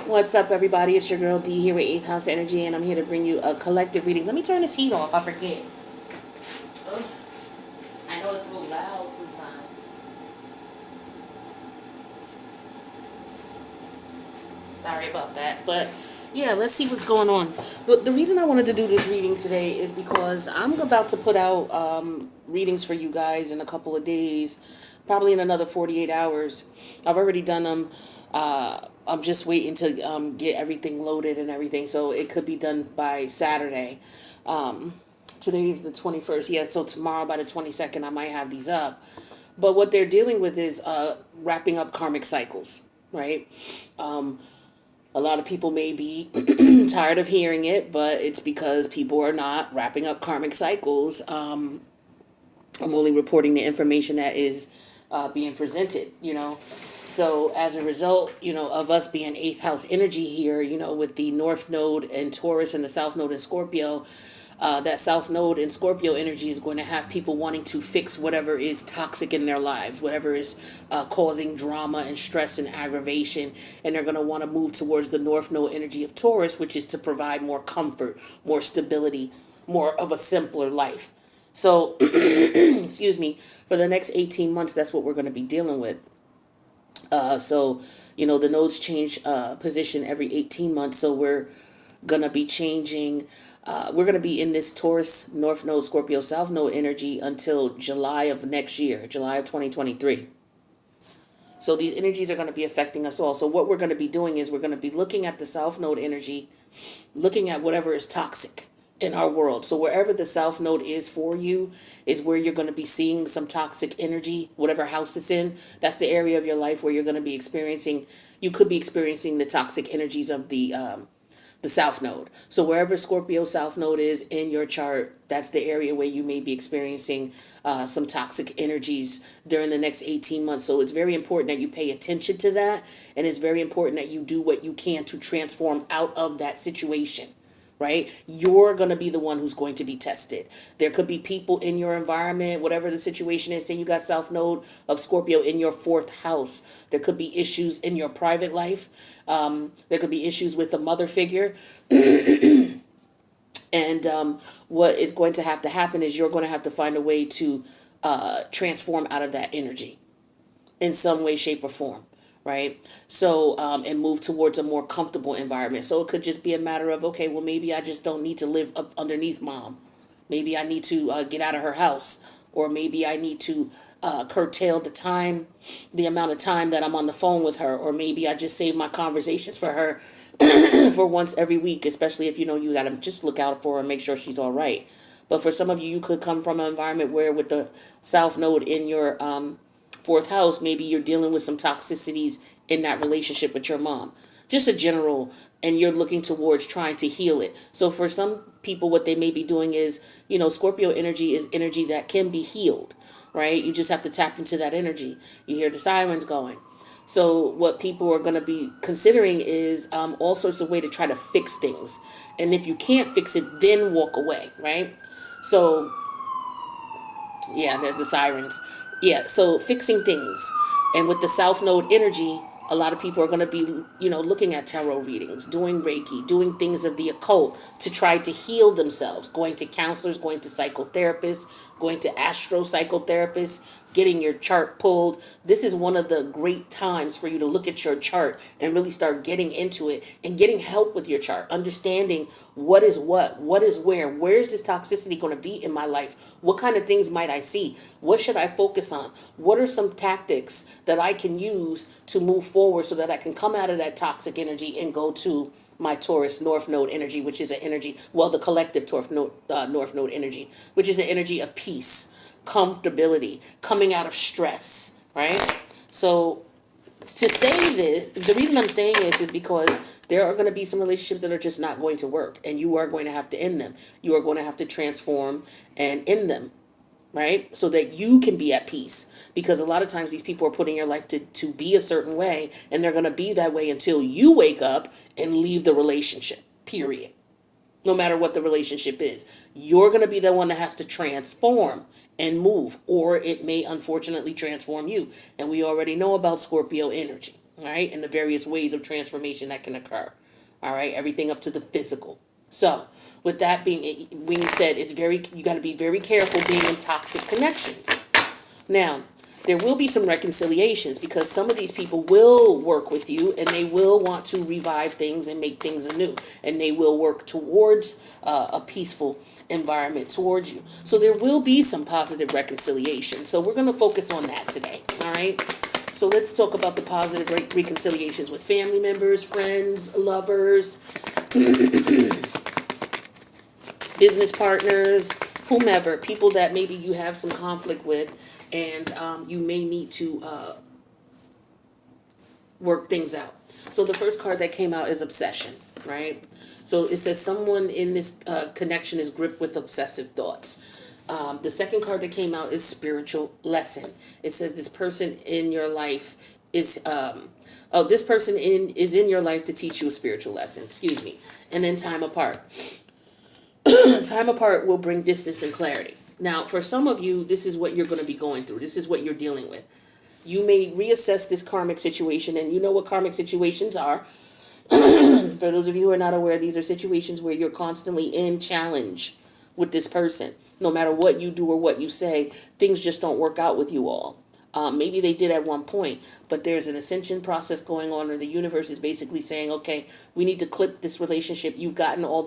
What's up, everybody? It's your girl D here with 8th House Energy, and I'm here to bring you a collective reading. Let me turn this heat off. I forget. Ugh. I know it's a little loud sometimes. Sorry about that. But yeah, let's see what's going on. But the reason I wanted to do this reading today is because I'm about to put out readings for you guys in a couple of days, probably in another 48 hours. I've already done them. I'm just waiting to get everything loaded and everything, so it could be done by Saturday. Today is the 21st. Yeah, so tomorrow by the 22nd, I might have these up. But what they're dealing with is wrapping up karmic cycles, right? A lot of people may be tired of hearing it, but it's because people are not wrapping up karmic cycles. I'm only reporting the information that is being presented. So as a result, of us being eighth house energy here, with the North Node in Taurus and the South Node in Scorpio, that South Node in Scorpio energy is going to have people wanting to fix whatever is toxic in their lives, whatever is causing drama and stress and aggravation. And they're going to want to move towards the North Node energy of Taurus, which is to provide more comfort, more stability, more of a simpler life. So, excuse me, for the next 18 months, that's what we're going to be dealing with. The nodes change position every 18 months. So we're going to be changing. We're going to be in this Taurus, North Node, Scorpio, South Node energy until July of next year, July of 2023. So these energies are going to be affecting us all. So what we're going to be doing is we're going to be looking at the South Node energy, looking at whatever is toxic in our world. So wherever the South Node is for you is where you're going to be seeing some toxic energy, whatever house it's in. That's the area of your life where you're going to be experiencing, you could be experiencing the toxic energies of the South Node. So wherever Scorpio South Node is in your chart, that's the area where you may be experiencing some toxic energies during the next 18 months. So it's very important that you pay attention to that. And it's very important that you do what you can to transform out of that situation. Right? You're going to be the one who's going to be tested. There could be people in your environment, whatever the situation is. Say you got South Node of Scorpio in your fourth house. There could be issues in your private life. There could be issues with a mother figure. And what is going to have to happen is you're going to have to find a way to transform out of that energy in some way, shape, or form. Right. So, and move towards a more comfortable environment. So it could just be a matter of, okay, well, maybe I just don't need to live up underneath mom. Maybe I need to get out of her house, or maybe I need to curtail the amount of time that I'm on the phone with her, or maybe I just save my conversations for her for once every week, especially if you got to just look out for her and make sure she's all right. But for some of you, you could come from an environment where with the South Node in your fourth house, maybe you're dealing with some toxicities in that relationship with your mom. Just a general, and you're looking towards trying to heal it. So for some people, what they may be doing is, Scorpio energy is energy that can be healed, right? You just have to tap into that energy. You hear the sirens going. So what people are going to be considering is all sorts of way to try to fix things. And if you can't fix it, then walk away, right? So yeah, there's the sirens. Yeah, so fixing things. And with the South Node energy, a lot of people are going to be, looking at tarot readings, doing Reiki, doing things of the occult to try to heal themselves, going to counselors, going to psychotherapists, going to astro psychotherapists, getting your chart pulled. This is one of the great times for you to look at your chart and really start getting into it and getting help with your chart, understanding what is where is this toxicity going to be in my life? What kind of things might I see? What should I focus on? What are some tactics that I can use to move forward so that I can come out of that toxic energy and go to my Taurus North Node energy, which is an energy, the collective North Node energy, which is an energy of peace, comfortability, coming out of stress, right? So to say this, the reason I'm saying this is because there are going to be some relationships that are just not going to work, and you are going to have to end them. You are going to have to transform and end them, right? So that you can be at peace. Because a lot of times these people are putting your life to be a certain way, and they're going to be that way until you wake up and leave the relationship, period. No matter what the relationship is, you're going to be the one that has to transform and move, or it may unfortunately transform you. And we already know about Scorpio energy. All right, and the various ways of transformation that can occur. All right, everything up to the physical. So, with that being said, it's very you got to be very careful being in toxic connections. Now, there will be some reconciliations because some of these people will work with you and they will want to revive things and make things anew. And they will work towards a peaceful environment towards you. So there will be some positive reconciliation. So we're going to focus on that today. All right. So let's talk about the positive reconciliations with family members, friends, lovers, business partners, whomever, people that maybe you have some conflict with, and you may need to work things out. So the first card that came out is obsession, right? So it says someone in this connection is gripped with obsessive thoughts. The second card that came out is spiritual lesson. It says this person in your life is this person is in your life to teach you a spiritual lesson. Excuse me. And then time apart. Time apart will bring distance and clarity. Now, for some of you, this is what you're going to be going through. This is what you're dealing with. You may reassess this karmic situation, and you know what karmic situations are. For those of you who are not aware, these are situations where you're constantly in challenge with this person. No matter what you do or what you say, things just don't work out with you all. Maybe they did at one point, but there's an ascension process going on, or the universe is basically saying, okay, we need to clip this relationship. You've gotten all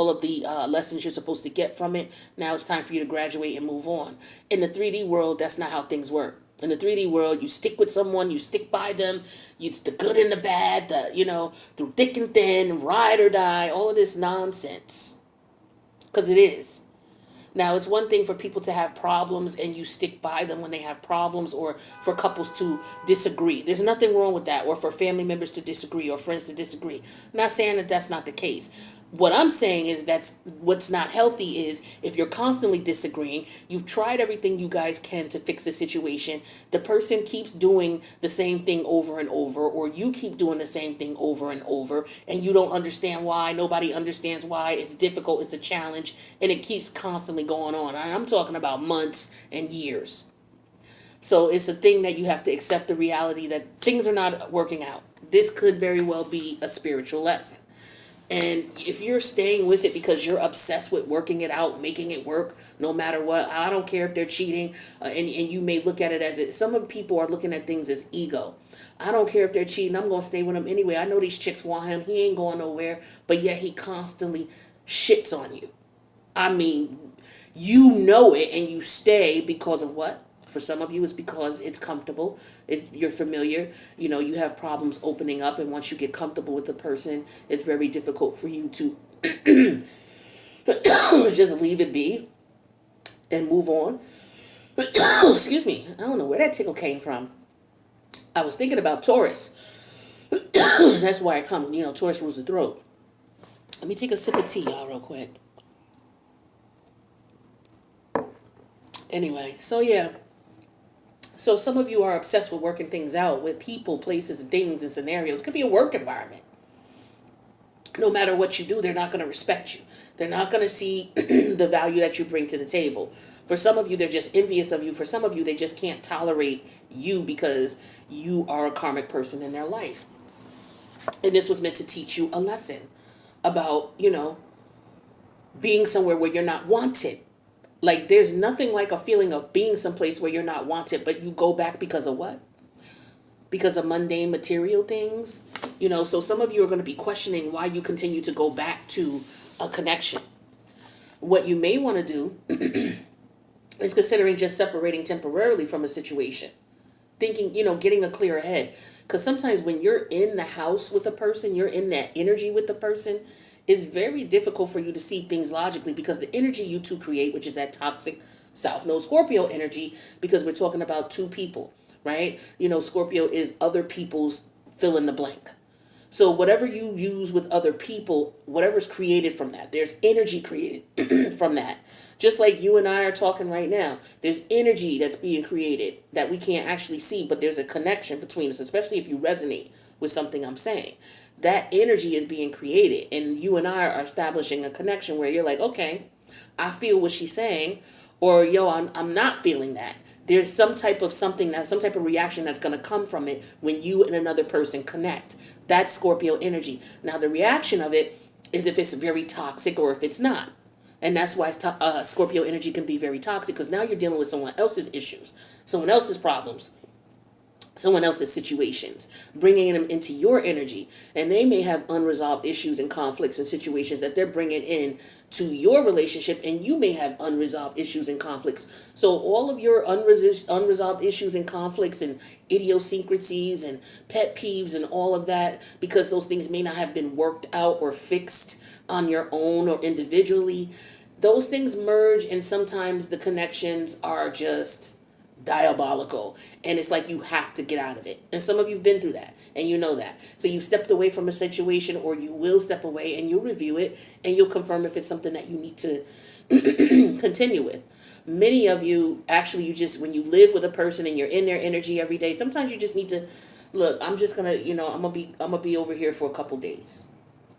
of the lessons you're supposed to get from it. Now it's time for you to graduate and move on. In the 3D world, that's not how things work. In the 3D world, you stick with someone, you stick by them. It's the good and the bad, through thick and thin, ride or die, all of this nonsense. Because it is. Now, it's one thing for people to have problems and you stick by them when they have problems, or for couples to disagree. There's nothing wrong with that, or for family members to disagree or friends to disagree. I'm not saying that that's not the case. What I'm saying is that's what's not healthy is if you're constantly disagreeing, you've tried everything you guys can to fix the situation, the person keeps doing the same thing over and over, or you keep doing the same thing over and over, and you don't understand why, nobody understands why, it's difficult, it's a challenge, and it keeps constantly going on. I'm talking about months and years. So it's a thing that you have to accept the reality that things are not working out. This could very well be a spiritual lesson. And if you're staying with it because you're obsessed with working it out, making it work, no matter what, I don't care if they're cheating, and you may look at it as it. Some of people are looking at things as ego. I don't care if they're cheating. I'm going to stay with him anyway. I know these chicks want him. He ain't going nowhere. But yet he constantly shits on you. I mean, you know it and you stay because of what? For some of you, it's because it's comfortable. You're familiar. You have problems opening up. And once you get comfortable with the person, it's very difficult for you to just leave it be and move on. Excuse me. I don't know where that tickle came from. I was thinking about Taurus. That's why I come. Taurus rules the throat. Let me take a sip of tea, y'all, real quick. Anyway, so yeah. So some of you are obsessed with working things out with people, places, and things and scenarios. It could be a work environment. No matter what you do, they're not going to respect you. They're not going to see the value that you bring to the table. For some of you, they're just envious of you. For some of you, they just can't tolerate you because you are a karmic person in their life. And this was meant to teach you a lesson about, being somewhere where you're not wanted. Like, there's nothing like a feeling of being someplace where you're not wanted, but you go back because of what? Because of mundane material things. So some of you are going to be questioning why you continue to go back to a connection. What you may want to do is considering just separating temporarily from a situation. Thinking, getting a clearer head. Because sometimes when you're in the house with a person, you're in that energy with the person, it's very difficult for you to see things logically because the energy you two create, which is that toxic South Node Scorpio energy, because we're talking about two people, right? Scorpio is other people's fill in the blank. So whatever you use with other people, whatever's created from that, there's energy created from that. Just like you and I are talking right now, there's energy that's being created that we can't actually see, but there's a connection between us, especially if you resonate with something I'm saying. That energy is being created, and you and I are establishing a connection where you're like, okay, I feel what she's saying, or yo, I'm not feeling that. There's some type of something, that some type of reaction that's going to come from it when you and another person connect. That's Scorpio energy. Now the reaction of it is if it's very toxic or if it's not. And that's why Scorpio energy can be very toxic, because now you're dealing with someone else's issues, someone else's problems, someone else's situations, bringing them into your energy. And they may have unresolved issues and conflicts and situations that they're bringing in to your relationship, and you may have unresolved issues and conflicts. So all of your unresolved issues and conflicts and idiosyncrasies and pet peeves and all of that, because those things may not have been worked out or fixed on your own or individually, those things merge, and sometimes the connections are just diabolical, and it's like you have to get out of it. And some of you've been through that, and you know that. So you stepped away from a situation, or you will step away, and you'll review it, and you'll confirm if it's something that you need to continue with. Many of you, actually, you just, when you live with a person and you're in their energy every day, sometimes you just need to look. I'm just gonna, I'm gonna be over here for a couple days.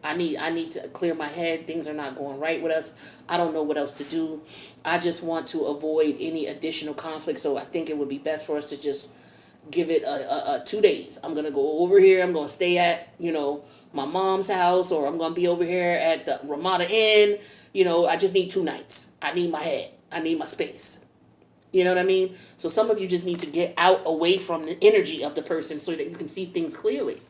I need to clear my head. Things are not going right with us. I don't know what else to do. I just want to avoid any additional conflict. So I think it would be best for us to just give it a 2 days. I'm going to go over here. I'm going to stay at, my mom's house, or I'm going to be over here at the Ramada Inn. I just need 2 nights. I need my head. I need my space. You know what I mean? So some of you just need to get out away from the energy of the person so that you can see things clearly.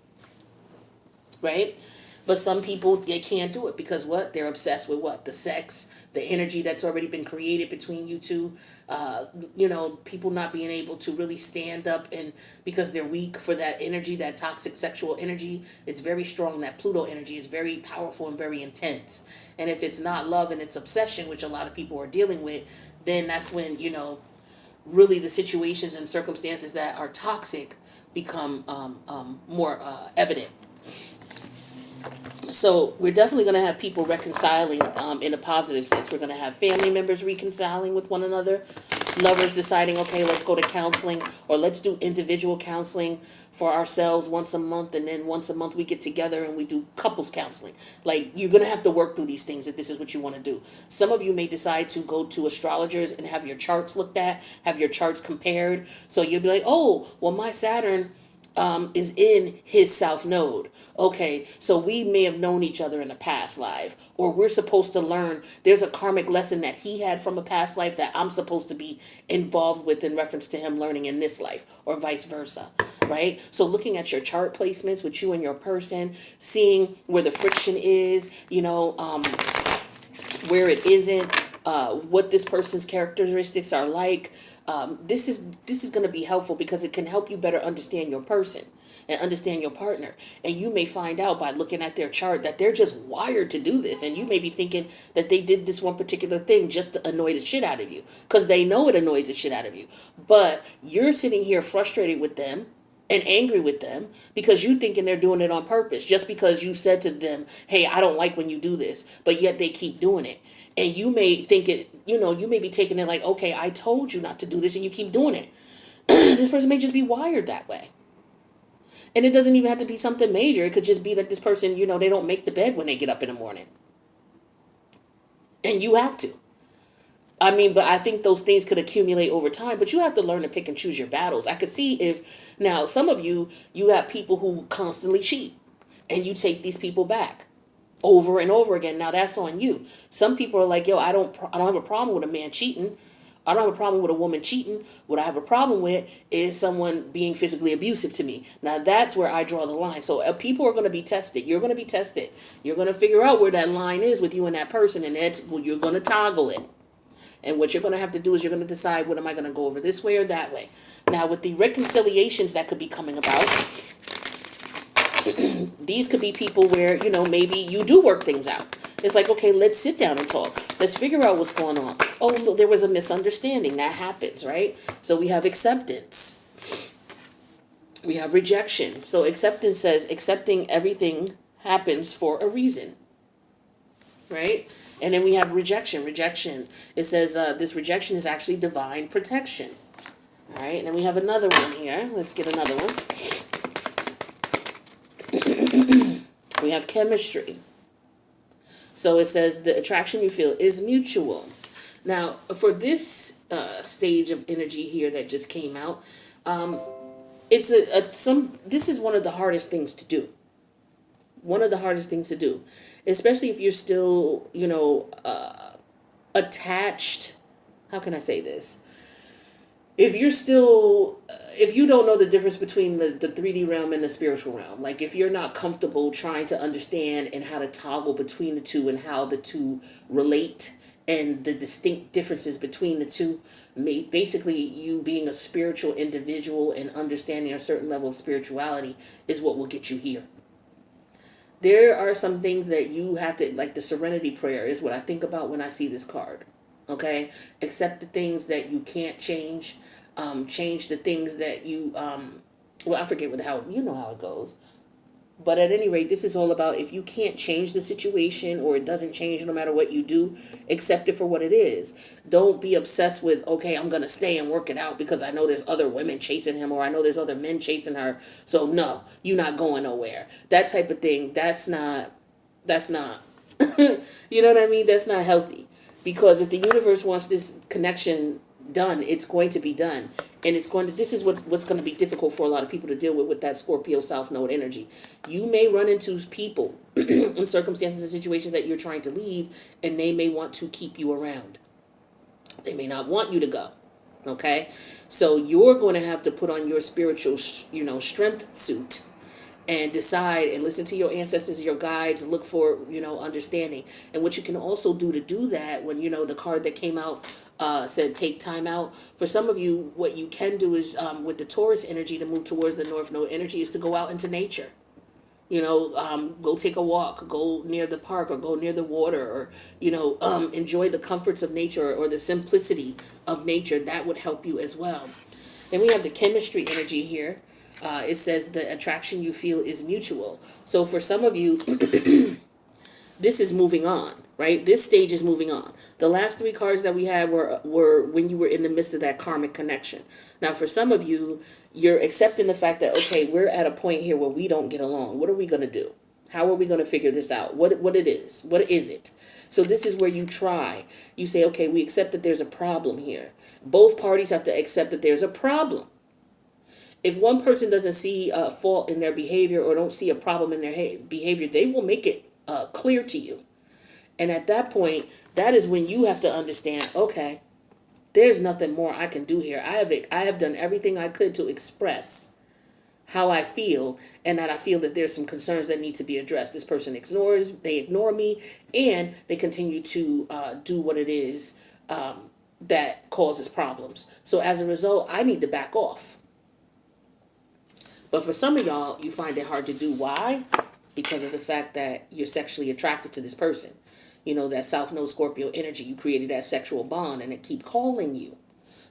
Right? But some people, they can't do it because what? They're obsessed with what? The sex, the energy that's already been created between you two. People not being able to really stand up, and because they're weak for that energy, that toxic sexual energy. It's very strong. That Pluto energy is very powerful and very intense. And if it's not love and it's obsession, which a lot of people are dealing with, then that's when, really the situations and circumstances that are toxic become more evident. So we're definitely going to have people reconciling in a positive sense. We're going to have family members reconciling with one another, lovers deciding, okay, let's go to counseling, or let's do individual counseling for ourselves once a month, and then once a month we get together and we do couples counseling. Like, you're going to have to work through these things if this is what you want to do. Some of you may decide to go to astrologers and have your charts looked at, have your charts compared. So you'll be like, oh, well, my Saturn is in his south node. Okay, so we may have known each other in a past life, or we're supposed to learn. There's a karmic lesson that he had from a past life that I'm supposed to be involved with in reference to him learning in this life, or vice versa, right? So looking at your chart placements with you and your person, seeing where the friction is, where it isn't, what this person's characteristics are like. This is going to be helpful because it can help you better understand your person and understand your partner. And you may find out by looking at their chart that they're just wired to do this. And you may be thinking that they did this one particular thing just to annoy the shit out of you, because they know it annoys the shit out of you. But you're sitting here frustrated with them and angry with them because you thinking they're doing it on purpose, just because you said to them, hey, I don't like when you do this, but yet they keep doing it. And you may think it, you may be taking it like, okay, I told you not to do this and you keep doing it. This person may just be wired that way. And it doesn't even have to be something major. It could just be that this person, they don't make the bed when they get up in the morning. And you have to. But I think those things could accumulate over time, but you have to learn to pick and choose your battles. I could see if, now, some of you have people who constantly cheat, and you take these people back over and over again. Now, that's on you. Some people are like, yo, I don't have a problem with a man cheating. I don't have a problem with a woman cheating. What I have a problem with is someone being physically abusive to me. Now, that's where I draw the line. So people are going to be tested. You're going to be tested. You're going to figure out where that line is with you and that person, and you're going to toggle it. And what you're going to have to do is you're going to decide, what am I going to go over, this way or that way? Now, with the reconciliations that could be coming about, these could be people where, maybe you do work things out. It's like, okay, let's sit down and talk. Let's figure out what's going on. Oh, no, there was a misunderstanding. That happens, right? So we have acceptance. We have rejection. So acceptance says accepting everything happens for a reason. Right? And then we have rejection. Rejection, it says this rejection is actually divine protection. All right, and then we have another one here. Let's get another one. We have chemistry. So it says the attraction you feel is mutual. Now, for this stage of energy here that just came out, it's some. This is one of the hardest things to do. One of the hardest things to do, especially if you're still, attached. How can I say this? If you're still, if you don't know the difference between the 3D realm and the spiritual realm, like if you're not comfortable trying to understand and how to toggle between the two and how the two relate and the distinct differences between the two, basically you being a spiritual individual and understanding a certain level of spirituality is what will get you here. There are some things that you have to, like the serenity prayer is what I think about when I see this card. Okay? Accept the things that you can't change. Change the things that you, well, I forget how, you know how it goes. But at any rate, this is all about if you can't change the situation or it doesn't change no matter what you do, accept it for what it is. Don't be obsessed with, okay, I'm going to stay and work it out because I know there's other women chasing him or I know there's other men chasing her. So no, you're not going nowhere. That type of thing, that's not, you know what I mean? That's not healthy. Because if the universe wants this connection done, it's going to be done. And it's going to, this is what's going to be difficult for a lot of people to deal with that Scorpio South Node energy. You may run into people in circumstances and situations that you're trying to leave, and they may want to keep you around. They may not want you to go. Okay? So you're going to have to put on your spiritual, strength suit and decide and listen to your ancestors, your guides, look for, understanding. And what you can also do to do that, when, the card that came out said take time out. For some of you, what you can do is with the Taurus energy to move towards the North Node energy is to go out into nature. Go take a walk, go near the park or go near the water or, enjoy the comforts of nature or the simplicity of nature. That would help you as well. Then we have the chemistry energy here. It says the attraction you feel is mutual. So for some of you, this is moving on, right? This stage is moving on. The last three cards that we had were when you were in the midst of that karmic connection. Now, for some of you, you're accepting the fact that, okay, we're at a point here where we don't get along. What are we going to do? How are we going to figure this out? What it is? What is it? So this is where you try. You say, okay, we accept that there's a problem here. Both parties have to accept that there's a problem. If one person doesn't see a fault in their behavior or don't see a problem in their behavior, they will make it clear to you. And at that point, that is when you have to understand, okay, there's nothing more I can do here. I have done everything I could to express how I feel, and that I feel that there's some concerns that need to be addressed. This person they ignore me, and they continue to do what it is that causes problems. So as a result, I need to back off. But for some of y'all, you find it hard to do. Why? Because of the fact that you're sexually attracted to this person. That South Node Scorpio energy, you created that sexual bond and it keep calling you.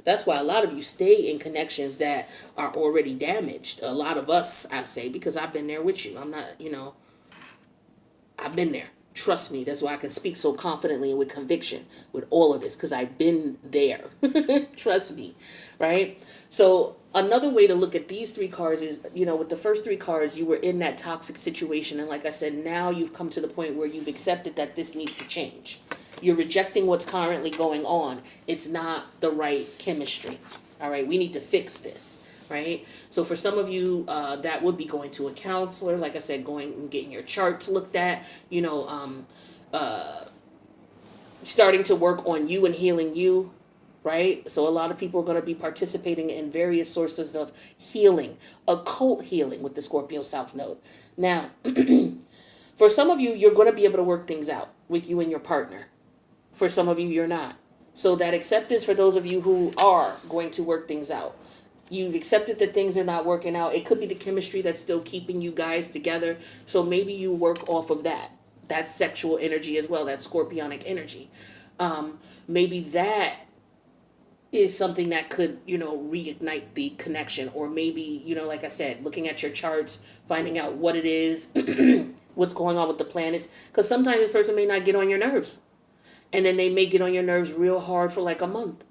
That's why a lot of you stay in connections that are already damaged. A lot of us, I say, because I've been there with you. I'm not, I've been there. Trust me. That's why I can speak so confidently and with conviction with all of this, because I've been there. Trust me. Right? So another way to look at these three cards is, with the first three cards, you were in that toxic situation. And like I said, now you've come to the point where you've accepted that this needs to change. You're rejecting what's currently going on. It's not the right chemistry. All right. We need to fix this. Right. So for some of you, that would be going to a counselor. Like I said, going and getting your charts looked at, starting to work on you and healing you. Right? So a lot of people are going to be participating in various sources of healing, occult healing with the Scorpio South Node. Now, for some of you, you're going to be able to work things out with you and your partner. For some of you, you're not. So that acceptance for those of you who are going to work things out. You've accepted that things are not working out. It could be the chemistry that's still keeping you guys together. So maybe you work off of that. That's sexual energy as well. That's scorpionic energy. Maybe that is something that could, reignite the connection. Or maybe, like I said, looking at your charts, finding out what it is, what's going on with the planets. Because sometimes this person may not get on your nerves. And then they may get on your nerves real hard for like a month.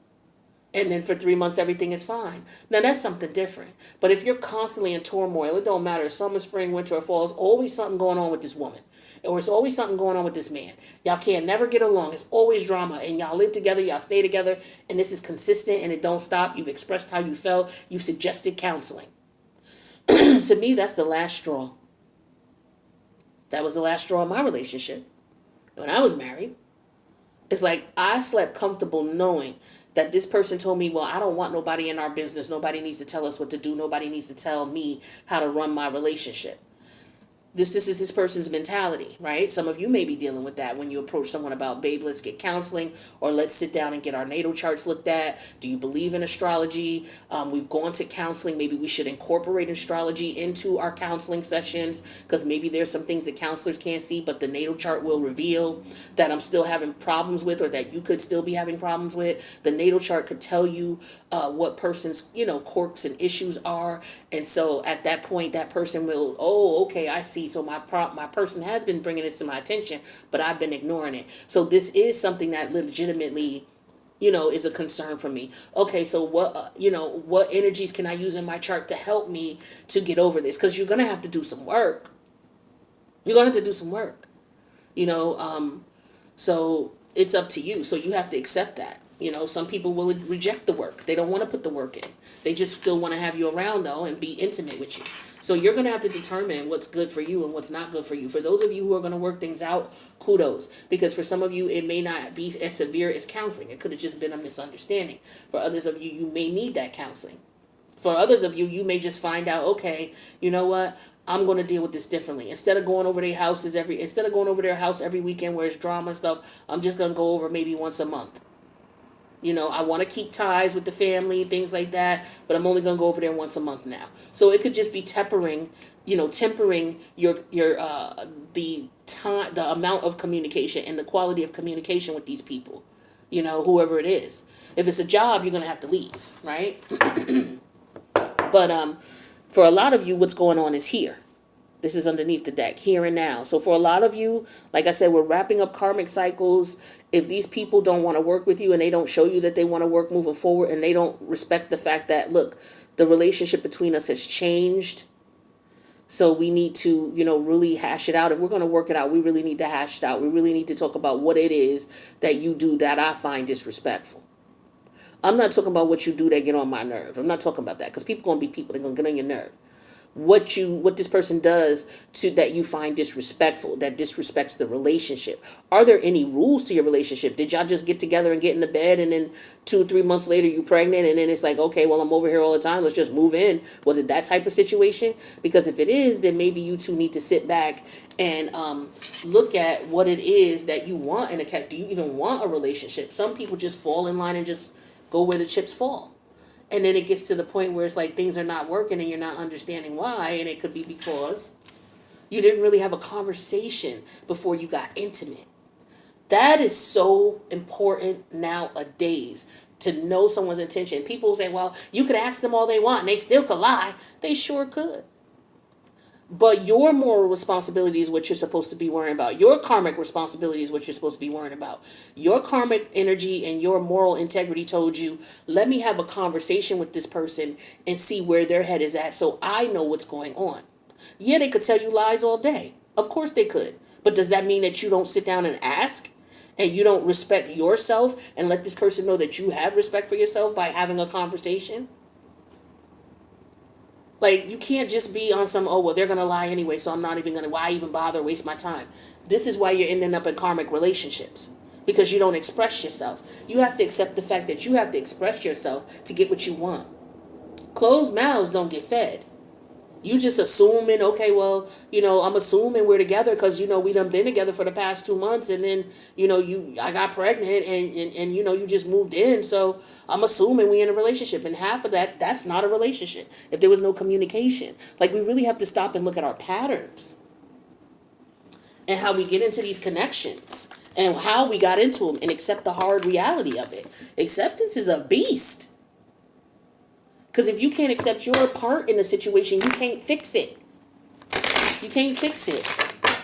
And then for 3 months, everything is fine. Now, that's something different. But if you're constantly in turmoil, it don't matter, summer, spring, winter, or fall, there's always something going on with this woman. Or it's always something going on with this man. Y'all can't never get along. It's always drama. And y'all live together, y'all stay together, and this is consistent and it don't stop. You've expressed how you felt. You've suggested counseling. To me, that's the last straw. That was the last straw in my relationship. When I was married, it's like I slept comfortable knowing that this person told me, well, I don't want nobody in our business. Nobody needs to tell us what to do. Nobody needs to tell me how to run my relationship. This is this person's mentality, right? Some of you may be dealing with that when you approach someone about, babe, let's get counseling, or let's sit down and get our natal charts looked at. Do you believe in astrology? We've gone to counseling. Maybe we should incorporate astrology into our counseling sessions, because maybe there's some things that counselors can't see, but the natal chart will reveal that I'm still having problems with, or that you could still be having problems with. The natal chart could tell you what person's, quirks and issues are. And so at that point, that person will, oh, okay, I see. So my person has been bringing this to my attention, but I've been ignoring it. So this is something that legitimately, is a concern for me. Okay, so what energies can I use in my chart to help me to get over this? Because you're going to have to do some work. You're going to have to do some work, so it's up to you. So you have to accept that. Some people will reject the work. They don't want to put the work in. They just still want to have you around, though, and be intimate with you. So you're going to have to determine what's good for you and what's not good for you. For those of you who are going to work things out, kudos. Because for some of you, it may not be as severe as counseling. It could have just been a misunderstanding. For others of you, you may need that counseling. For others of you, you may just find out, okay, you know what? I'm going to deal with this differently. Instead of going over their house every weekend where it's drama and stuff, I'm just going to go over maybe once a month. I want to keep ties with the family and things like that, but I'm only going to go over there once a month now. So it could just be tempering your the amount of communication and the quality of communication with these people, whoever it is. If it's a job, you're going to have to leave, right? But for a lot of you, what's going on is here. This is underneath the deck, here and now. So for a lot of you, like I said, we're wrapping up karmic cycles. If these people don't want to work with you and they don't show you that they want to work moving forward, and they don't respect the fact that, look, the relationship between us has changed. So we need to, really hash it out. If we're going to work it out, we really need to hash it out. We really need to talk about what it is that you do that I find disrespectful. I'm not talking about what you do that get on my nerve. I'm not talking about that, because people going to be people. They're going to get on your nerve. What this person does to that you find disrespectful, that disrespects the relationship. Are there any rules to your relationship? Did y'all just get together and get in the bed, and then 2 or 3 months later you pregnant, and then it's like, okay, well, I'm over here all the time, let's just move in? Was it that type of situation? Because if it is, then maybe you two need to sit back and look at what it is that you want in a cat. Do you even want a relationship? Some people just fall in line and just go where the chips fall. And then it gets to the point where it's like things are not working and you're not understanding why. And it could be because you didn't really have a conversation before you got intimate. That is so important nowadays, to know someone's intention. People say, well, you could ask them all they want and they still could lie. They sure could. But your moral responsibility is what you're supposed to be worrying about. Your karmic responsibility is what you're supposed to be worrying about. Your karmic energy and your moral integrity told you, let me have a conversation with this person and see where their head is at, so I know what's going on. Yeah, they could tell you lies all day. Of course they could. But does that mean that you don't sit down and ask? And you don't respect yourself and let this person know that you have respect for yourself by having a conversation? Like, you can't just be on some, oh, well, they're going to lie anyway, so I'm not even going to, why even bother, waste my time? This is why you're ending up in karmic relationships, because you don't express yourself. You have to accept the fact that you have to express yourself to get what you want. Closed mouths don't get fed. You just assuming, okay, well, I'm assuming we're together because, we done been together for the past 2 months, and then, I got pregnant and you just moved in. So I'm assuming we in a relationship, and half of that's not a relationship if there was no communication. Like, we really have to stop and look at our patterns and how we get into these connections and how we got into them, and accept the hard reality of it. Acceptance is a beast. Because if you can't accept your part in the situation, you can't fix it. You can't fix it.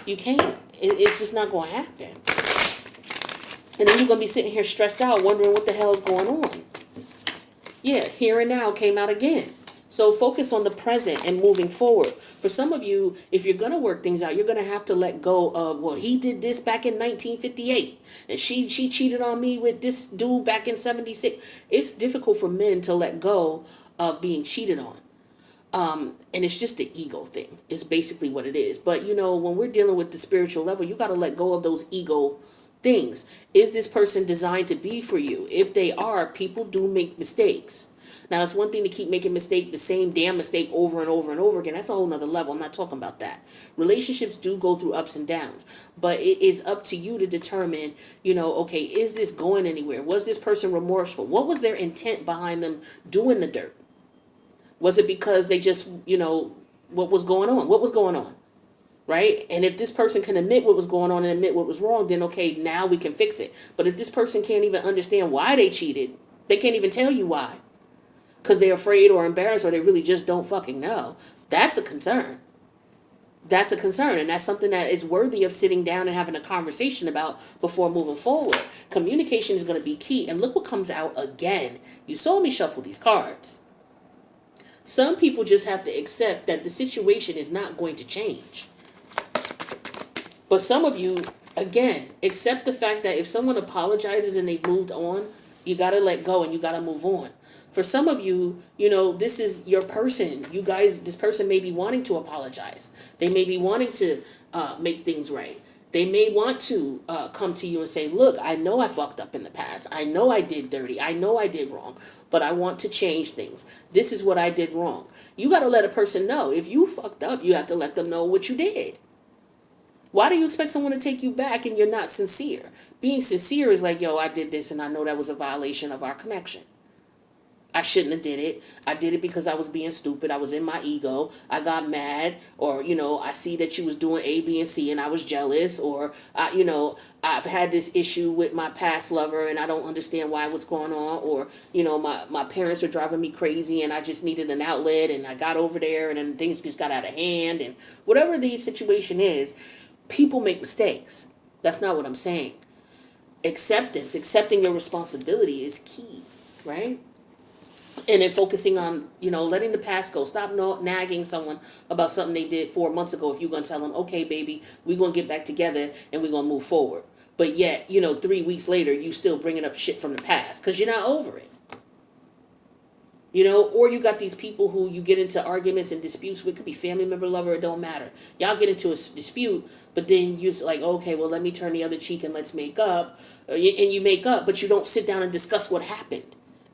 You can't. It's just not going to happen. And then you're going to be sitting here stressed out, wondering what the hell is going on. Yeah, here and now came out again. So focus on the present and moving forward. For some of you, if you're going to work things out, you're going to have to let go of, well, he did this back in 1958 and she cheated on me with this dude back in 76. It's difficult for men to let go of being cheated on. And it's just the ego thing. It's basically what it is. But, when we're dealing with the spiritual level, you got to let go of those ego things. Is this person designed to be for you? If they are, people do make mistakes. Now, it's one thing to keep making the same damn mistake over and over and over again. That's a whole nother level. I'm not talking about that. Relationships do go through ups and downs, but it is up to you to determine, okay, is this going anywhere? Was this person remorseful? What was their intent behind them doing the dirt? Was it because they just, what was going on? What was going on? Right? And if this person can admit what was going on and admit what was wrong, then okay, now we can fix it. But if this person can't even understand why they cheated, they can't even tell you why. Because they're afraid or embarrassed or they really just don't fucking know. That's a concern. That's a concern. And that's something that is worthy of sitting down and having a conversation about before moving forward. Communication is going to be key. And look what comes out again. You saw me shuffle these cards. Some people just have to accept that the situation is not going to change. But some of you, again, accept the fact that if someone apologizes and they've moved on, you got to let go and you got to move on. For some of you, this is your person. You guys, this person may be wanting to apologize. They may be wanting to make things right. They may want to come to you and say, look, I know I fucked up in the past. I know I did dirty. I know I did wrong. But I want to change things. This is what I did wrong. You got to let a person know. If you fucked up, you have to let them know what you did. Why do you expect someone to take you back and you're not sincere? Being sincere is like, yo, I did this and I know that was a violation of our connection. I shouldn't have did it. I did it because I was being stupid. I was in my ego. I got mad. Or, I see that you was doing A, B, and C and I was jealous. Or, I've had this issue with my past lover and I don't understand why what's going on. Or, my parents are driving me crazy and I just needed an outlet and I got over there and then things just got out of hand. And whatever the situation is, people make mistakes. That's not what I'm saying. Accepting your responsibility is key, right? And then focusing on, letting the past go. Stop nagging someone about something they did 4 months ago if you're going to tell them, okay, baby, we're going to get back together and we're going to move forward. But yet, 3 weeks later, you still bringing up shit from the past because you're not over it. Or you got these people who you get into arguments and disputes with. Could be family member, lover, it don't matter. Y'all get into a dispute, but then you're like, okay, well, let me turn the other cheek and let's make up. And you make up, but you don't sit down and discuss what happened.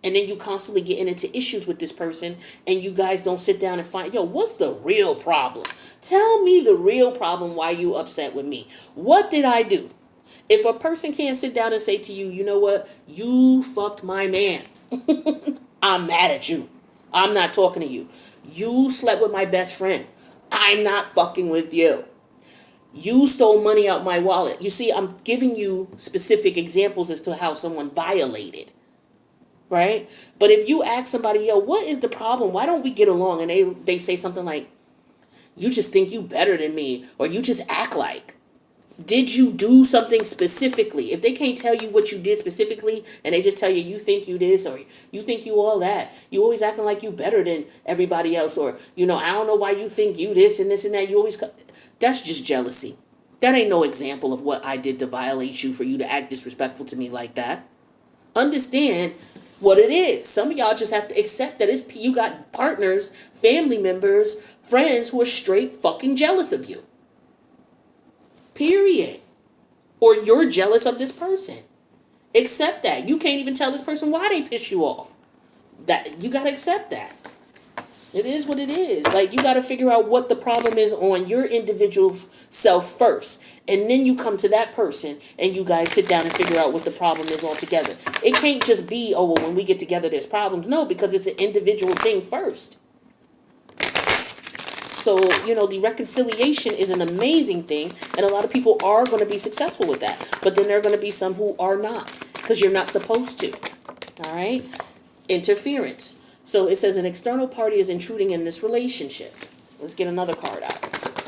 And then you constantly getting into issues with this person and you guys don't sit down and find, what's the real problem? Tell me the real problem why you upset with me. What did I do? If a person can't sit down and say to you, you know what? You fucked my man. I'm mad at you. I'm not talking to you. You slept with my best friend. I'm not fucking with you. You stole money out my wallet. You see, I'm giving you specific examples as to how someone violated. Right? But if you ask somebody, what is the problem? Why don't we get along? And they say something like, you just think you better than me. Or you just act like. Did you do something specifically? If they can't tell you what you did specifically and they just tell you think you this or you think you all that, you always acting like you better than everybody else. Or, I don't know why you think you this and this and that. You always, that's just jealousy. That ain't no example of what I did to violate you for you to act disrespectful to me like that. Understand what it is. Some of y'all just have to accept that you got partners, family members, friends who are straight fucking jealous of you. Period. Or you're jealous of this person. Accept that. You can't even tell this person why they piss you off. That you got to accept that. It is what it is. Like, you got to figure out what the problem is on your individual self first. And then you come to that person and you guys sit down and figure out what the problem is altogether. It can't just be, when we get together, there's problems. No, because it's an individual thing first. So, the reconciliation is an amazing thing. And a lot of people are going to be successful with that. But then there are going to be some who are not. Because you're not supposed to. All right? Interference. So it says an external party is intruding in this relationship. Let's get another card out.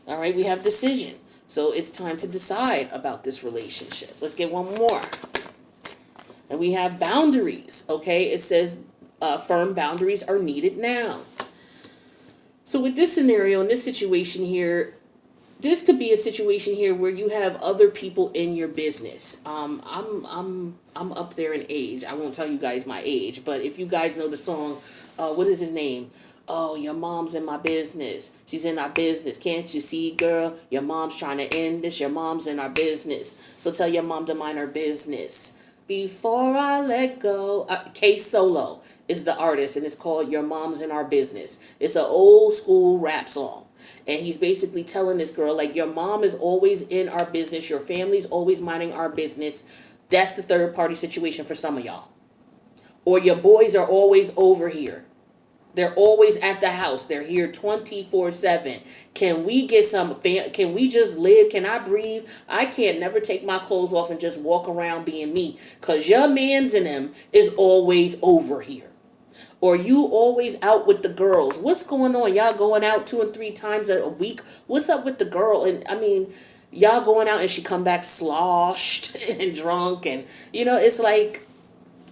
All right, we have decision. So it's time to decide about this relationship. Let's get one more. And we have boundaries. Okay, it says firm boundaries are needed now. So with this scenario, in this situation here, this could be a situation here where you have other people in your business. I'm up there in age. I won't tell you guys my age, but if you guys know the song, what is his name? Oh, your mom's in my business. She's in our business. Can't you see, girl? Your mom's trying to end this. Your mom's in our business. So tell your mom to mind her business. Before I let go. K Solo is the artist, and it's called Your Mom's in Our Business. It's an old school rap song. And he's basically telling this girl, like, your mom is always in our business. Your family's always minding our business. That's the third party situation for some of y'all. Or your boys are always over here. They're always at the house. They're here 24/7. Can we get can we just live? Can I breathe? I can't never take my clothes off and just walk around being me. Because your man's in them is always over here. Or you always out with the girls. What's going on? Y'all going out 2 and 3 times a week? What's up with the girl? And I mean, y'all going out and she come back sloshed and drunk. And, it's like,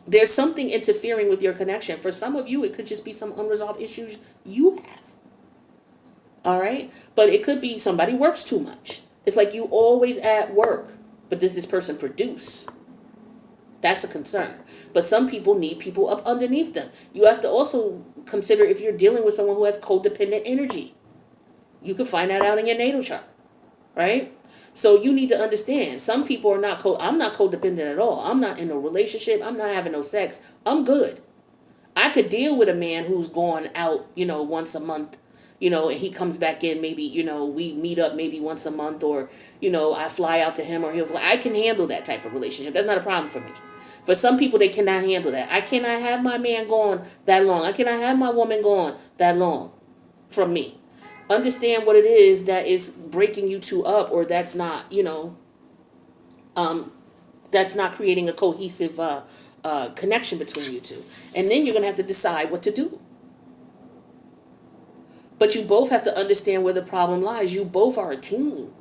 there's something interfering with your connection. For some of you, it could just be some unresolved issues you have. All right? But it could be somebody works too much. It's like you always at work, but does this person produce? That's a concern. But some people need people up underneath them. You have to also consider if you're dealing with someone who has codependent energy. You could find that out in your natal chart, right? So you need to understand, some people are not I'm not codependent at all. I'm not in a relationship. I'm not having no sex. I'm good. I could deal with a man who's going out, once a month, and he comes back in, maybe, we meet up maybe once a month, or, I fly out to him or he'll fly. I can handle that type of relationship. That's not a problem for me. For some people, they cannot handle that. I cannot have my man gone that long. I cannot have my woman gone that long from me. Understand what it is that is breaking you two up, or that's not, that's not creating a cohesive connection between you two. And then you're going to have to decide what to do. But you both have to understand where the problem lies. You both are a team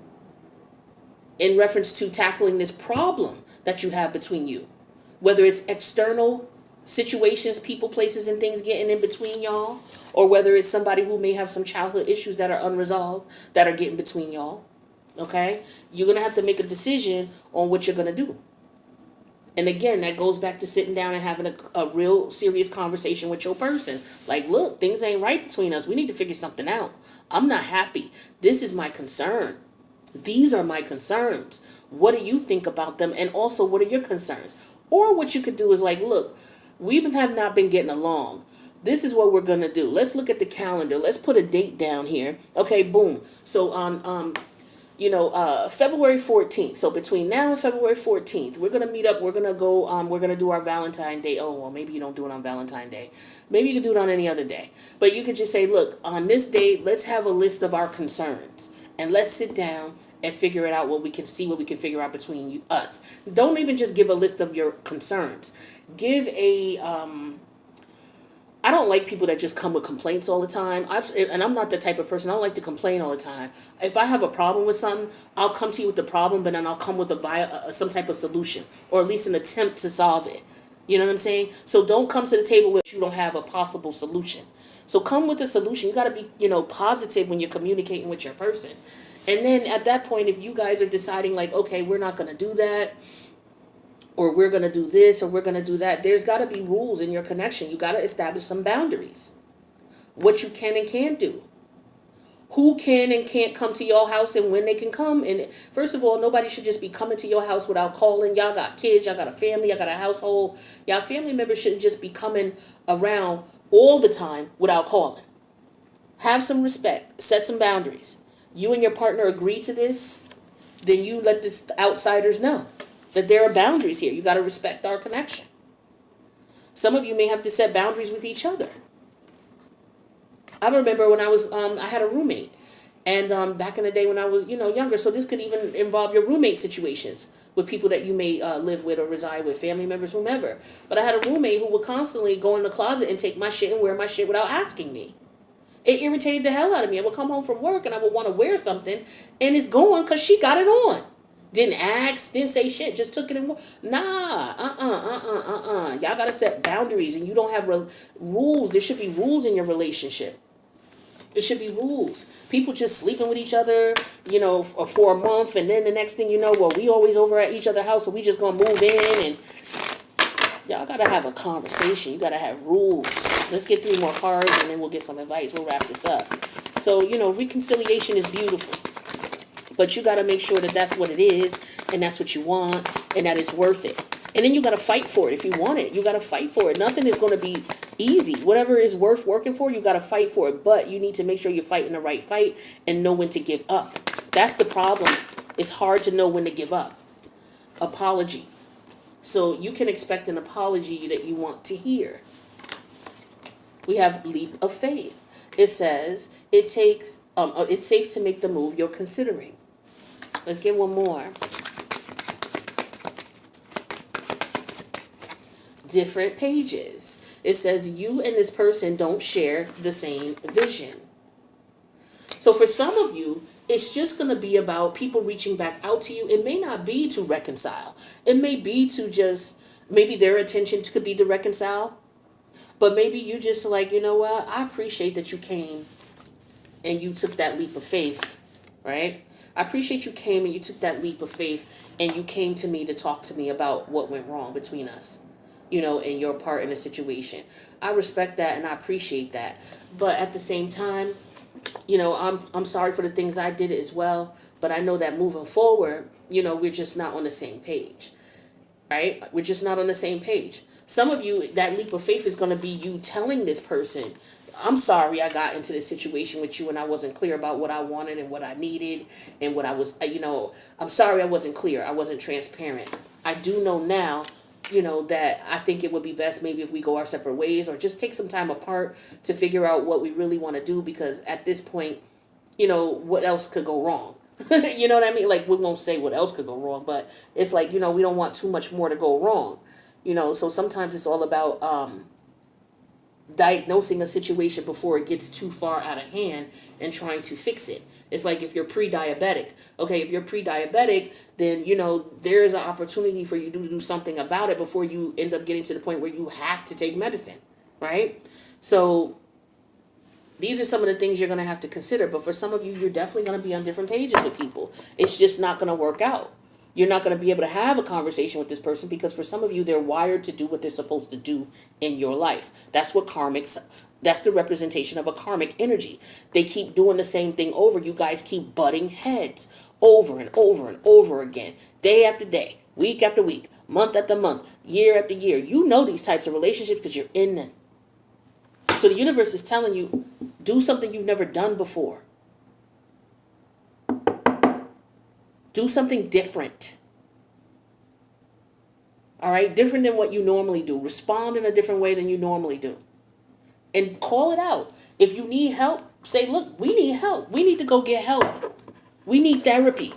in reference to tackling this problem that you have between you. Whether it's external situations, people, places, and things getting in between y'all, or whether it's somebody who may have some childhood issues that are unresolved that are getting between y'all, okay? You're going to have to make a decision on what you're going to do. And again, that goes back to sitting down and having a real serious conversation with your person. Like, look, things ain't right between us. We need to figure something out. I'm not happy. This is my concern. These are my concerns. What do you think about them? And also, what are your concerns? Or what you could do is like, look, we have not been getting along. This is what we're going to do. Let's look at the calendar. Let's put a date down here. Okay, boom. So on, February 14th. So between now and February 14th, we're going to meet up. We're going to go, we're going to do our Valentine's Day. Oh, well, maybe you don't do it on Valentine's Day. Maybe you can do it on any other day. But you could just say, look, on this date, let's have a list of our concerns. And let's sit down and figure it out, what we can figure out between us. Don't even just give a list of your concerns. Give a, I don't like people that just come with complaints all the time. And I'm not the type of person, I don't like to complain all the time. If I have a problem with something, I'll come to you with the problem, but then I'll come with some type of solution, or at least an attempt to solve it. You know what I'm saying? So don't come to the table with you don't have a possible solution. So come with a solution. You got to be, positive when you're communicating with your person. And then at that point, if you guys are deciding like, okay, we're not going to do that, or we're going to do this, or we're going to do that, there's got to be rules in your connection. You got to establish some boundaries. What you can and can't do. Who can and can't come to your house and when they can come. And first of all, nobody should just be coming to your house without calling. Y'all got kids, y'all got a family, y'all got a household. Y'all family members shouldn't just be coming around all the time without calling. Have some respect. Set some boundaries. You and your partner agree to this, then you let the outsiders know that there are boundaries here. You got to respect our connection. Some of you may have to set boundaries with each other. I remember when I had a roommate, and back in the day when I was, younger. So this could even involve your roommate situations with people that you may live with or reside with, family members, whomever. But I had a roommate who would constantly go in the closet and take my shit and wear my shit without asking me. It irritated the hell out of me. I would come home from work and I would want to wear something, and it's gone because she got it on. Didn't ask, didn't say shit, just took it and nah, Y'all gotta set boundaries, and you don't have rules. There should be rules in your relationship. There should be rules. People just sleeping with each other, for a month, and then the next thing you know, well, we always over at each other's house, so we just gonna move in, and y'all gotta have a conversation. You gotta have rules. Let's get 3 more cards, and then we'll get some advice. We'll wrap this up. So, reconciliation is beautiful. But you got to make sure that that's what it is, and that's what you want, and that it's worth it. And then you got to fight for it. If you want it, you got to fight for it. Nothing is going to be easy. Whatever is worth working for, you got to fight for it. But you need to make sure you're fighting the right fight and know when to give up. That's the problem. It's hard to know when to give up. Apology. So you can expect an apology that you want to hear. We have leap of faith. It says it's safe to make the move you're considering. Let's get one more. Different pages. It says you and this person don't share the same vision. So for some of you, it's just going to be about people reaching back out to you. It may not be to reconcile. It may be to just, maybe their intention could be to reconcile. But maybe you just like, you know what? I appreciate that you came and you took that leap of faith, right? I appreciate you came and you took that leap of faith and you came to me to talk to me about what went wrong between us, and your part in the situation. I respect that and I appreciate that. But at the same time, I'm sorry for the things I did as well. But I know that moving forward, we're just not on the same page, right? We're just not on the same page. Some of you, that leap of faith is going to be you telling this person, I'm sorry I got into this situation with you and I wasn't clear about what I wanted and what I needed and what I was, I'm sorry I wasn't clear. I wasn't transparent. I do know now, that I think it would be best maybe if we go our separate ways or just take some time apart to figure out what we really want to do, because at this point, what else could go wrong? You know what I mean? Like, we won't say what else could go wrong, but it's like, we don't want too much more to go wrong. So sometimes it's all about diagnosing a situation before it gets too far out of hand and trying to fix it. It's like if you're pre-diabetic. Okay, if you're pre-diabetic, then, there is an opportunity for you to do something about it before you end up getting to the point where you have to take medicine, right? So these are some of the things you're going to have to consider. But for some of you, you're definitely going to be on different pages with people. It's just not going to work out. You're not going to be able to have a conversation with this person because for some of you, they're wired to do what they're supposed to do in your life. That's the representation of a karmic energy. They keep doing the same thing over. You guys keep butting heads over and over and over again, day after day, week after week, month after month, year after year. You know these types of relationships because you're in them. So the universe is telling you, do something you've never done before. Do something different. All right? Different than what you normally do. Respond in a different way than you normally do. And call it out. If you need help, say, look, we need help. We need to go get help. We need therapy.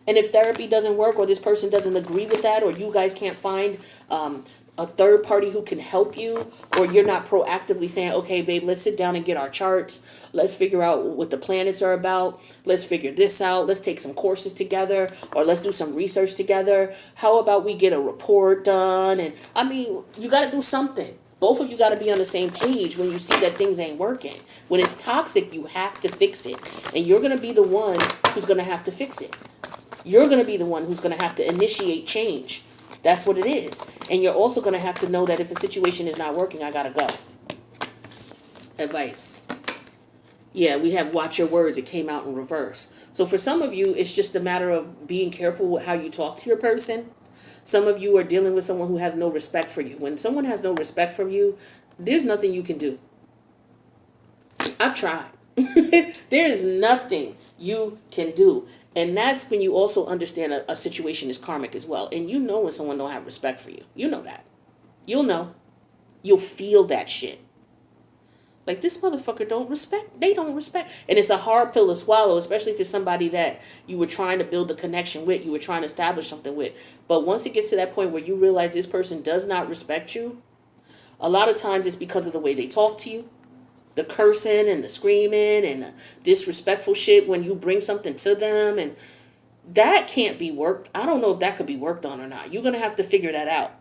And if therapy doesn't work or this person doesn't agree with that or you guys can't find a third party who can help you, or you're not proactively saying, okay, babe, let's sit down and get our charts. Let's figure out what the planets are about. Let's figure this out. Let's take some courses together, or let's do some research together. How about we get a report done? And you got to do something. Both of you got to be on the same page when you see that things ain't working. When it's toxic, you have to fix it. And you're going to be the one who's going to have to fix it. You're going to be the one who's going to have to initiate change. That's what it is. And you're also going to have to know that if a situation is not working, I got to go. Advice. Yeah, we have watch your words. It came out in reverse. So for some of you, it's just a matter of being careful with how you talk to your person. Some of you are dealing with someone who has no respect for you. When someone has no respect for you, there's nothing you can do. I've tried. There is nothing you can do. And that's when you also understand a situation is karmic as well. And you know when someone don't have respect for you. You know that. You'll know. You'll feel that shit. Like, this motherfucker don't respect. They don't respect. And it's a hard pill to swallow, especially if it's somebody that you were trying to build a connection with, you were trying to establish something with. But once it gets to that point where you realize this person does not respect you, a lot of times it's because of the way they talk to you. The cursing and the screaming and the disrespectful shit when you bring something to them. And That can't be worked. I don't know if that could be worked on or not. You're gonna have to figure that out.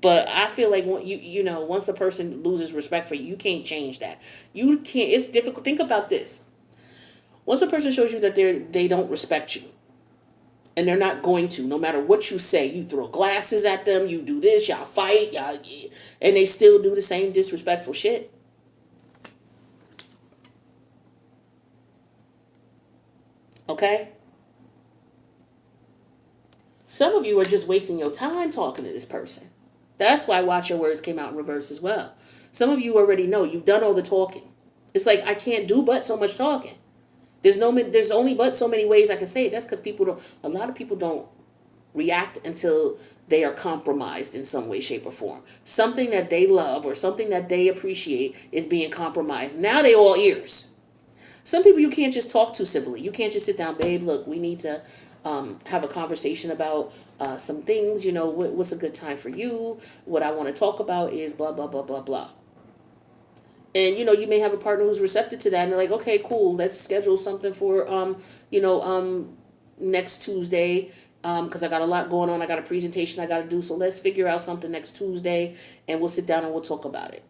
But I feel like when once a person loses respect for you, you can't change that. You can't. It's difficult. Think about this. Once a person shows you that they don't respect you, and they're not going to, no matter what you say, you throw glasses at them, you do this, y'all fight, y'all, and they still do the same disrespectful shit. Okay. Some of you are just wasting your time talking to this person. That's why Watch Your Words came out in reverse as well. Some of you already know you've done all the talking. It's like I can't do but so much talking. There's only but so many ways I can say it. That's because a lot of people don't react until they are compromised in some way, shape, or form. Something that they love or something that they appreciate is being compromised. Now they all ears. Some people you can't just talk to civilly. You can't just sit down, babe. Look, we need to have a conversation about some things. What's a good time for you? What I want to talk about is blah blah blah blah blah. And you may have a partner who's receptive to that, and they're like, okay, cool, let's schedule something for next Tuesday. Because I got a lot going on. I got a presentation I got to do. So let's figure out something next Tuesday, and we'll sit down and we'll talk about it.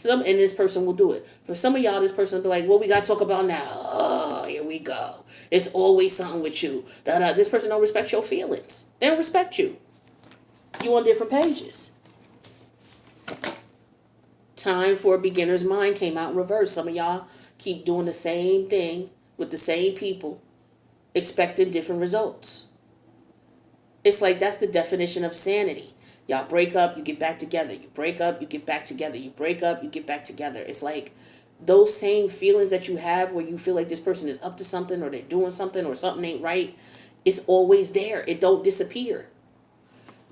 And this person will do it. For some of y'all, this person will be like, what we got to talk about now? Oh, here we go. It's always something with you. This person don't respect your feelings. They don't respect you. You on different pages. Time for a beginner's mind came out in reverse. Some of y'all keep doing the same thing with the same people, expecting different results. It's like that's the definition of sanity. Y'all break up, you get back together. You break up, you get back together. You break up, you get back together. It's like those same feelings that you have where you feel like this person is up to something or they're doing something or something ain't right. It's always there. It don't disappear.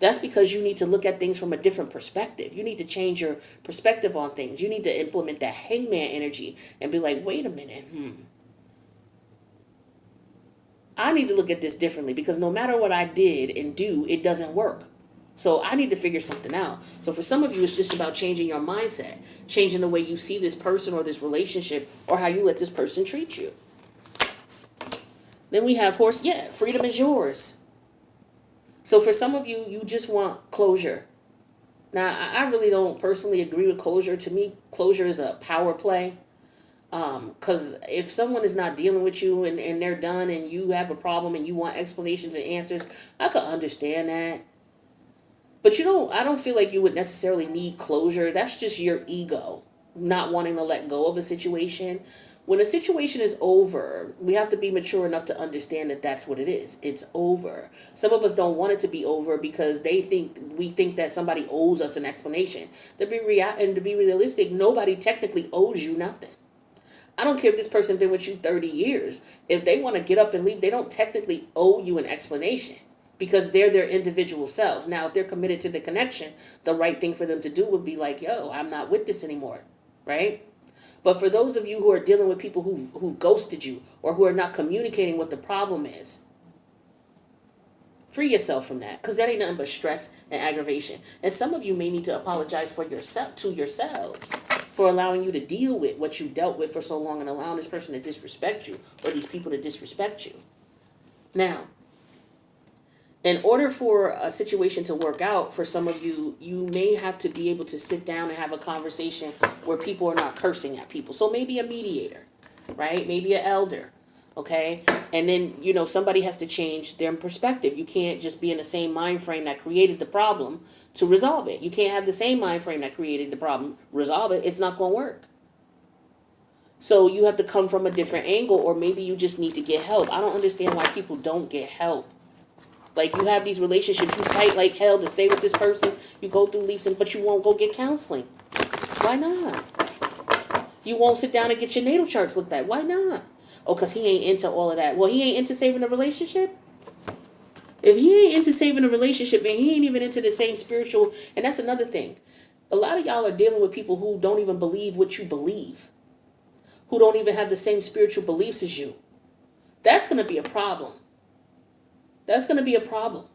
That's because you need to look at things from a different perspective. You need to change your perspective on things. You need to implement that hangman energy and be like, wait a minute, I need to look at this differently because no matter what I did and do, it doesn't work. So I need to figure something out. So for some of you, it's just about changing your mindset, changing the way you see this person or this relationship or how you let this person treat you. Then we have horse. Yeah, freedom is yours. So for some of you, you just want closure. Now, I really don't personally agree with closure. To me, closure is a power play. Because if someone is not dealing with you and they're done and you have a problem and you want explanations and answers, I could understand that. But I don't feel like you would necessarily need closure. That's just your ego not wanting to let go of a situation. When a situation is over, we have to be mature enough to understand that that's what it is. It's over. Some of us don't want it to be over because we think that somebody owes us an explanation. To be realistic, nobody technically owes you nothing. I don't care if this person been with you 30 years. If they want to get up and leave, they don't technically owe you an explanation because they're their individual selves. Now, if they're committed to the connection, the right thing for them to do would be like, yo, I'm not with this anymore, right? But for those of you who are dealing with people who ghosted you or who are not communicating what the problem is, free yourself from that because that ain't nothing but stress and aggravation. And some of you may need to apologize to yourselves for allowing you to deal with what you dealt with for so long and allowing this person to disrespect you or these people to disrespect you. Now, in order for a situation to work out for some of you, you may have to be able to sit down and have a conversation where people are not cursing at people. So maybe a mediator, right? Maybe an elder, okay? And then, somebody has to change their perspective. You can't just be in the same mind frame that created the problem to resolve it. You can't have the same mind frame that created the problem, resolve it. It's not going to work. So you have to come from a different angle, or maybe you just need to get help. I don't understand why people don't get help. Like, you have these relationships, you fight like hell to stay with this person, you go through leaps, but you won't go get counseling. Why not? You won't sit down and get your natal charts looked at. Why not? Oh, because he ain't into all of that. Well, he ain't into saving a relationship? If he ain't into saving a relationship and he ain't even into the same spiritual, and that's another thing. A lot of y'all are dealing with people who don't even believe what you believe, who don't even have the same spiritual beliefs as you. That's going to be a problem. That's going to be a problem.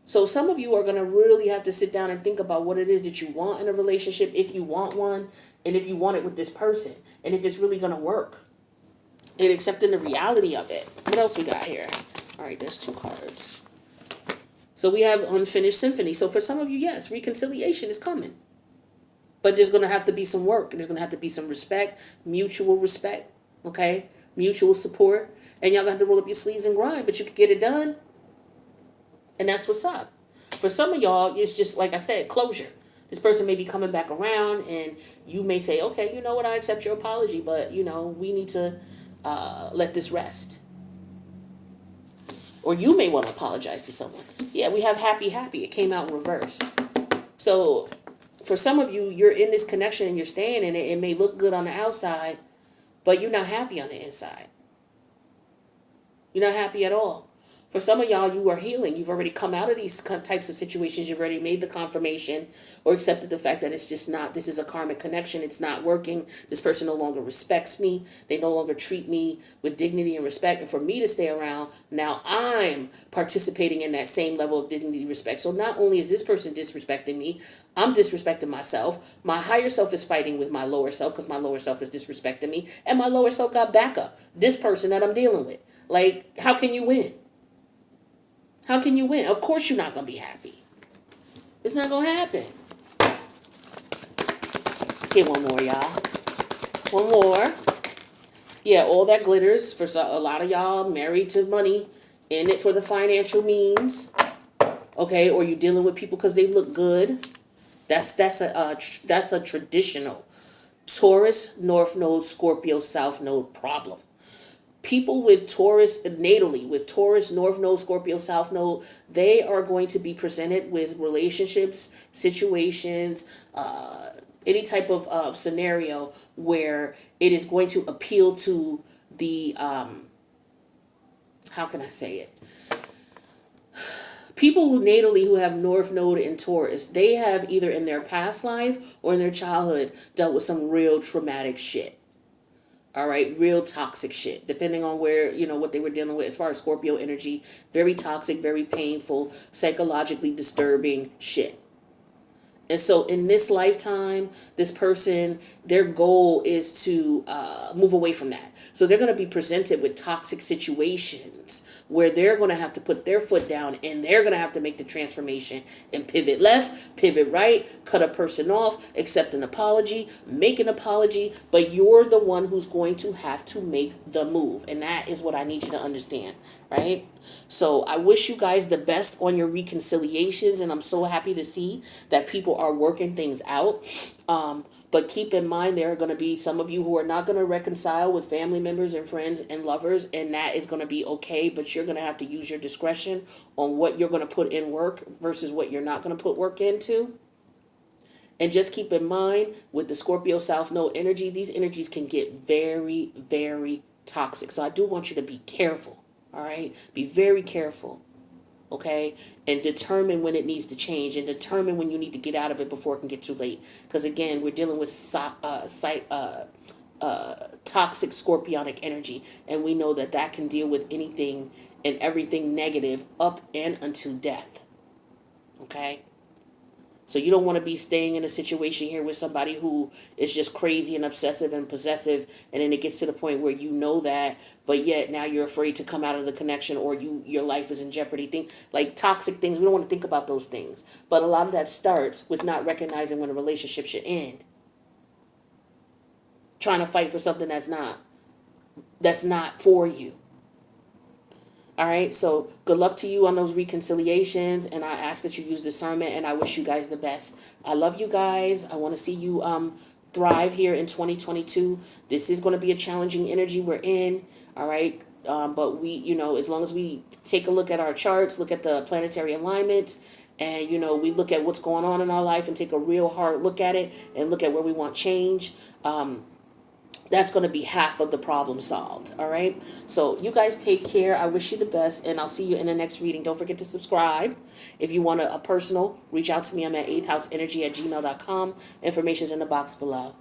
So some of you are going to really have to sit down and think about what it is that you want in a relationship, if you want one, and if you want it with this person, and if it's really going to work. and accepting the reality of it. What else we got here? All right, there's 2 cards. So we have unfinished symphony. So for some of you, yes, reconciliation is coming. But there's going to have to be some work. There's going to have to be some respect, mutual respect, okay? Mutual support. And y'all going to have to roll up your sleeves and grind, but you can get it done. And that's what's up. For some of y'all, it's just, like I said, closure. This person may be coming back around and you may say, okay, you know what, I accept your apology, but, we need to let this rest. Or you may want to apologize to someone. Yeah, we have happy, happy. It came out in reverse. So for some of you, you're in this connection and you're staying in it. It may look good on the outside, but you're not happy on the inside. You're not happy at all. For some of y'all, you are healing. You've already come out of these types of situations. You've already made the confirmation or accepted the fact that it's just not, this is a karmic connection. It's not working. This person no longer respects me. They no longer treat me with dignity and respect. And for me to stay around, now I'm participating in that same level of dignity and respect. So not only is this person disrespecting me, I'm disrespecting myself. My higher self is fighting with my lower self because my lower self is disrespecting me. And my lower self got backup. This person that I'm dealing with. Like, how can you win? How can you win? Of course you're not going to be happy. It's not going to happen. Let's get one more, y'all. One more. Yeah, all that glitters. For a lot of y'all married to money, in it for the financial means. Okay, or you're dealing with people because they look good. That's a traditional Taurus, North Node, Scorpio, South Node problem. People with Taurus, natally, with Taurus, North Node, Scorpio, South Node, they are going to be presented with relationships, situations, any type of scenario where it is going to appeal to the, how can I say it? People who natally who have North Node and Taurus, they have either in their past life or in their childhood dealt with some real traumatic shit. All right, real toxic shit, depending on where, what they were dealing with as far as Scorpio energy. Very toxic, very painful, psychologically disturbing shit. And so in this lifetime, this person, their goal is to move away from that. So they're going to be presented with toxic situations where they're going to have to put their foot down and they're going to have to make the transformation and pivot left, pivot right, cut a person off, accept an apology, make an apology, but you're the one who's going to have to make the move. And that is what I need you to understand, right? So I wish you guys the best on your reconciliations, and I'm so happy to see that people are working things out. But keep in mind, there are going to be some of you who are not going to reconcile with family members and friends and lovers, and that is going to be okay, but you're going to have to use your discretion on what you're going to put in work versus what you're not going to put work into. And just keep in mind, with the Scorpio South Node energy, these energies can get very, very toxic. So I do want you to be careful, all right? Be very careful. Okay, and determine when it needs to change and determine when you need to get out of it before it can get too late. Because again, we're dealing with toxic scorpionic energy, and we know that that can deal with anything and everything negative up and until death. Okay. So you don't want to be staying in a situation here with somebody who is just crazy and obsessive and possessive, and then it gets to the point where you know that, but yet now you're afraid to come out of the connection, or your life is in jeopardy. Think like toxic things. We don't want to think about those things. But a lot of that starts with not recognizing when a relationship should end. Trying to fight for something that's not for you. All right, so good luck to you on those reconciliations, and I ask that you use discernment, and I wish you guys the best. I love you guys. I want to see you thrive here in 2022. This is going to be a challenging energy we're in, all right? But we, as long as we take a look at our charts, look at the planetary alignments, and, we look at what's going on in our life and take a real hard look at it and look at where we want change, that's going to be half of the problem solved. All right. So you guys take care. I wish you the best, and I'll see you in the next reading. Don't forget to subscribe. If you want a personal, reach out to me. I'm at 8thhouseenergy@gmail.com. Information's in the box below.